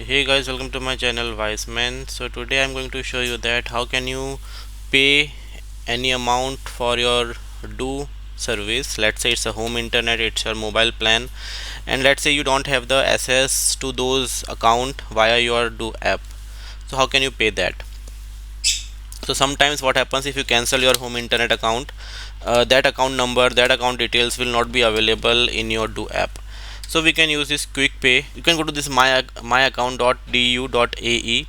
Hey guys, welcome to my channel Wise Man. So today I'm going to show you that how can you pay any amount for your do service. Let's say it's a home internet, it's your mobile plan, and let's say you don't have the access to those account via your do app. So how can you pay that? So sometimes what happens if you cancel your home internet account, that account number, that account details will not be available in your do app. So we can use this quick pay. You can go to this myaccount.du.ae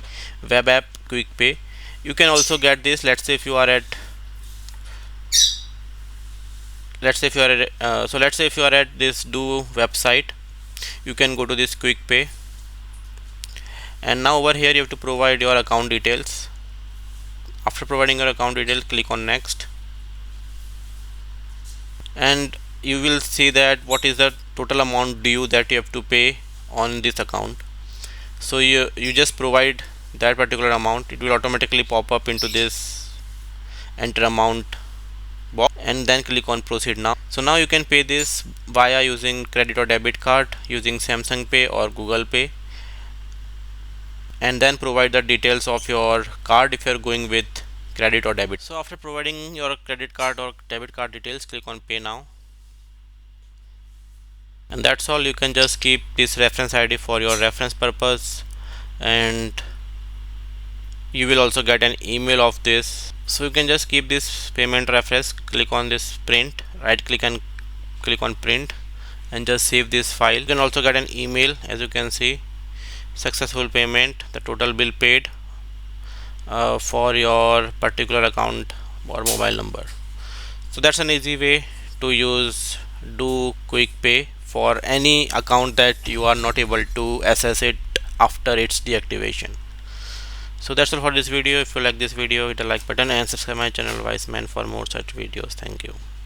web app quick pay. You can also get this. Let's say if you are at this do website, you can go to this quick pay, and now over here you have to provide your account details. After providing your account details, click on next, and you will see that what is the total amount due that you have to pay on this account. So you just provide that particular amount. It will automatically pop up into this enter amount box, and then click on proceed now. So now you can pay this via using credit or debit card, using Samsung Pay or Google Pay, and then provide the details of your card if you are going with credit or debit. So after providing your credit card or debit card details, click on pay now, and that's all. You can just keep this reference ID for your reference purpose, and you will also get an email of this. So you can just keep this payment reference, click on this print, right click and click on print, and just save this file. You can also get an email, as you can see, successful payment, the total bill paid for your particular account or mobile number. So that's an easy way to use do quick pay for any account that you are not able to access it after its deactivation. So that's all for this video. If you like this video, hit a like button and subscribe my channel Wise Man for more such videos. Thank you.